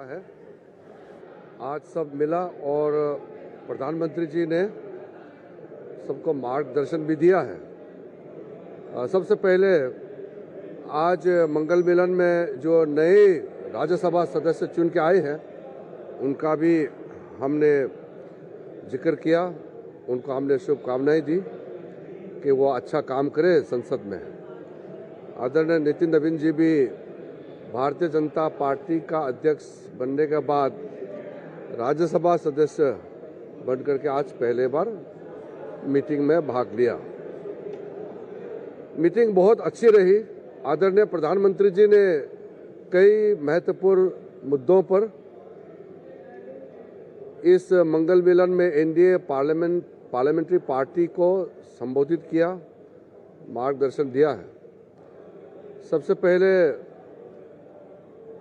है। आज सब मिला और प्रधानमंत्री जी ने सबको मार्गदर्शन भी दिया है। सबसे पहले आज मंगल मिलन में जो नए राज्यसभा सदस्य चुन के आए हैं उनका भी हमने जिक्र किया, उनको हमने शुभकामनाएं दी कि वो अच्छा काम करे संसद में। आदरणीय नितिन नवीन जी भी भारतीय जनता पार्टी का अध्यक्ष बनने के बाद राज्यसभा सदस्य बनकर के आज पहले बार मीटिंग में भाग लिया। मीटिंग बहुत अच्छी रही। आदरणीय प्रधानमंत्री जी ने कई महत्वपूर्ण मुद्दों पर इस मंगल मिलन में एनडीए पार्लियामेंट्री पार्टी को संबोधित किया, मार्गदर्शन दिया है। सबसे पहले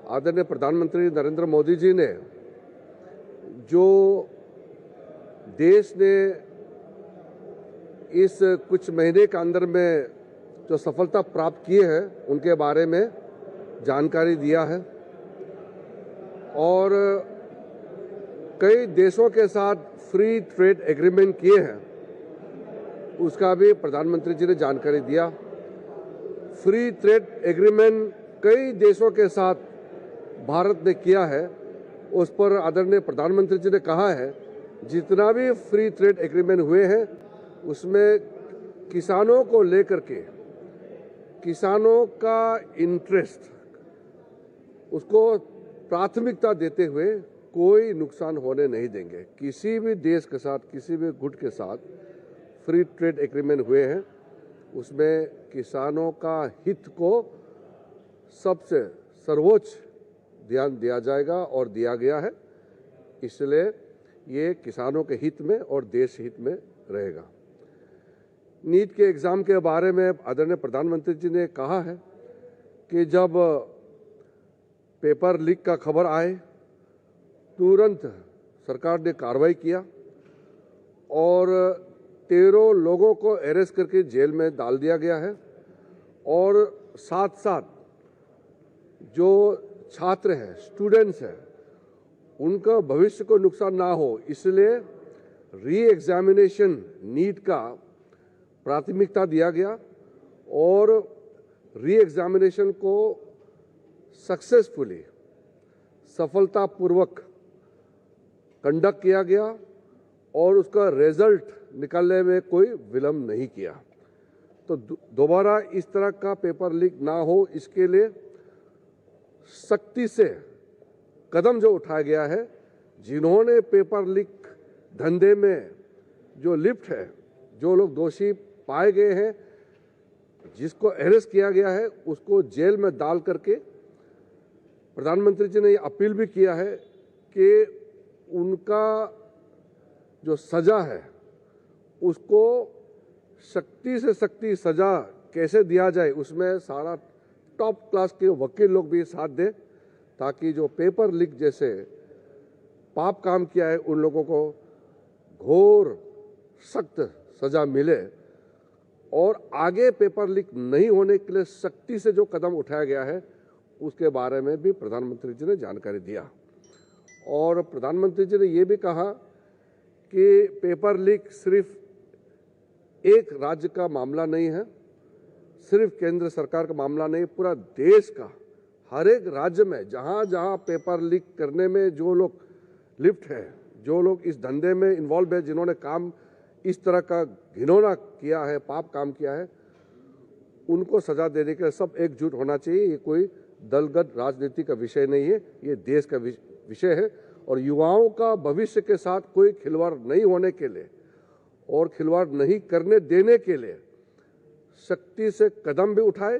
आदरणीय प्रधानमंत्री नरेंद्र मोदी जी ने जो देश ने इस कुछ महीने के अंदर में जो सफलता प्राप्त किए हैं उनके बारे में जानकारी दिया है और कई देशों के साथ फ्री ट्रेड एग्रीमेंट किए हैं, उसका भी प्रधानमंत्री जी ने जानकारी दिया। फ्री ट्रेड एग्रीमेंट कई देशों के साथ भारत ने किया है, उस पर आदरणीय प्रधानमंत्री जी ने कहा है जितना भी फ्री ट्रेड एग्रीमेंट हुए हैं उसमें किसानों को लेकर के, किसानों का इंटरेस्ट, उसको प्राथमिकता देते हुए कोई नुकसान होने नहीं देंगे। किसी भी देश के साथ, किसी भी गुट के साथ फ्री ट्रेड एग्रीमेंट हुए हैं उसमें किसानों का हित को सबसे सर्वोच्च ध्यान दिया जाएगा और दिया गया है, इसलिए ये किसानों के हित में और देश हित में रहेगा। नीट के एग्ज़ाम के बारे में आदरणीय प्रधानमंत्री जी ने कहा है कि जब पेपर लीक का खबर आए तुरंत सरकार ने कार्रवाई किया और 13 लोगों को अरेस्ट करके जेल में डाल दिया गया है और साथ साथ जो छात्र हैं, स्टूडेंट्स हैं, उनका भविष्य को नुकसान ना हो इसलिए री एग्जामिनेशन नीट का प्राथमिकता दिया गया और री एग्जामिनेशन को सक्सेसफुली, सफलतापूर्वक कंडक्ट किया गया और उसका रिजल्ट निकालने में कोई विलंब नहीं किया। तो दोबारा इस तरह का पेपर लीक ना हो इसके लिए सख्ती से कदम जो उठाया गया है, जिन्होंने पेपर लीक धंधे में जो लिप्त है, जो लोग दोषी पाए गए हैं, जिसको अरेस्ट किया गया है उसको जेल में डाल करके प्रधानमंत्री जी ने ये अपील भी किया है कि उनका जो सजा है उसको सख्ती से सख्ती सजा कैसे दिया जाए उसमें सारा टॉप क्लास के वकील लोग भी साथ दें ताकि जो पेपर लीक जैसे पाप काम किया है उन लोगों को घोर सख्त सजा मिले और आगे पेपर लीक नहीं होने के लिए सख्ती से जो कदम उठाया गया है उसके बारे में भी प्रधानमंत्री जी ने जानकारी दिया। और प्रधानमंत्री जी ने ये भी कहा कि पेपर लीक सिर्फ एक राज्य का मामला नहीं है, सिर्फ केंद्र सरकार का मामला नहीं, पूरा देश का हर एक राज्य में जहाँ जहाँ पेपर लीक करने में जो लोग लिप्त है, जो लोग इस धंधे में इन्वॉल्व है, जिन्होंने काम इस तरह का घिनौना किया है, पाप काम किया है, उनको सजा देने के लिए सब एकजुट होना चाहिए। ये कोई दलगत राजनीति का विषय नहीं है, ये देश का विषय है और युवाओं का भविष्य के साथ कोई खिलवाड़ नहीं होने के लिए और खिलवाड़ नहीं करने देने के लिए सख्ती से कदम भी उठाए,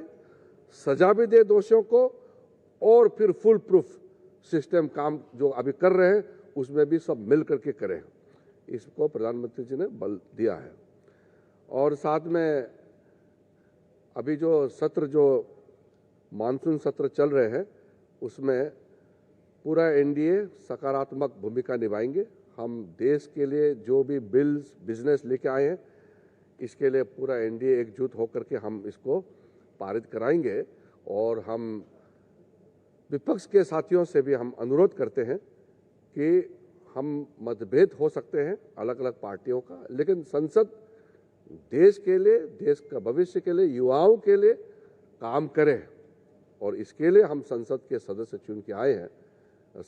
सजा भी दे दोषियों को और फिर फुल प्रूफ सिस्टम काम जो अभी कर रहे हैं उसमें भी सब मिल करके करें, इसको प्रधानमंत्री जी ने बल दिया है। और साथ में अभी जो सत्र, जो मानसून सत्र चल रहे हैं उसमें पूरा एनडीए सकारात्मक भूमिका निभाएंगे। हम देश के लिए जो भी बिल्स, बिजनेस लेके आए हैं इसके लिए पूरा एनडीए एकजुट होकर के हम इसको पारित कराएंगे और हम विपक्ष के साथियों से भी हम अनुरोध करते हैं कि हम मतभेद हो सकते हैं अलग अलग पार्टियों का, लेकिन संसद देश के लिए, देश का भविष्य के लिए, युवाओं के लिए काम करे और इसके लिए हम संसद के सदस्य चुन के आए हैं,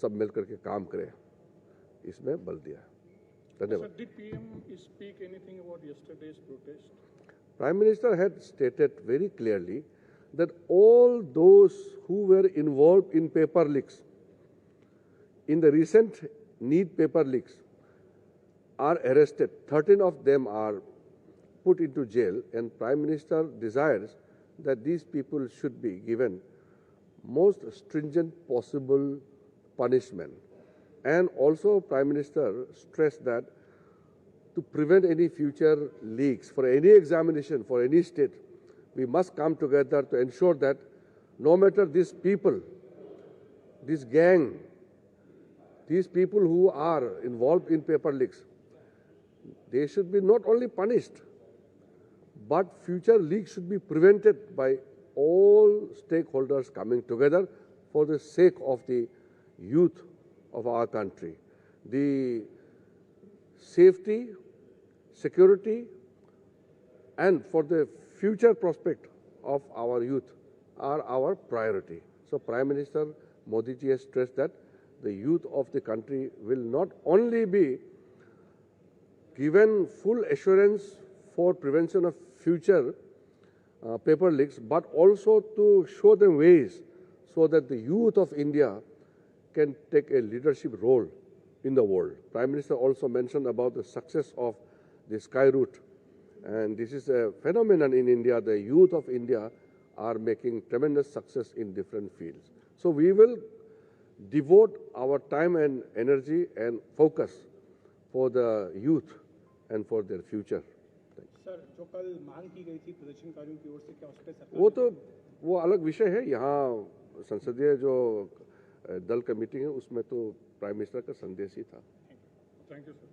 सब मिलकर के काम करें, इसमें बल दिया। धन्यवाद। Did PM speak anything about yesterday's protest? Prime Minister had stated very clearly that all those who were involved in paper leaks, in the recent NEET paper leaks, are arrested. 13 of them are put into jail, and Prime Minister desires that these people should be given most stringent possible punishment. And also Prime Minister stressed that to prevent any future leaks for any examination for any state, we must come together to ensure that no matter these people, this gang, these people who are involved in paper leaks, they should be not only punished, but future leaks should be prevented by all stakeholders coming together for the sake of the youth of our country. The safety, security, and for the future prospect of our youth are our priority. So Prime Minister Modi ji has stressed that the youth of the country will not only be given full assurance for prevention of future paper leaks, but also to show them ways so that the youth of India can take a leadership role in the world. Prime Minister also mentioned about the success of the Sky Route, and this is a phenomenon in India. The youth of India are making tremendous success in different fields. So we will devote our time and energy and focus for the youth and for their future. Sir, जो कल मांग की गई थी प्रदर्शनकारियों की ओर से, क्या उस पर सरकार वो अलग विषय है। यहाँ संसदीय जो दल का मीटिंग है उसमें तो प्राइम मिनिस्टर का संदेश ही था। Thank you sir.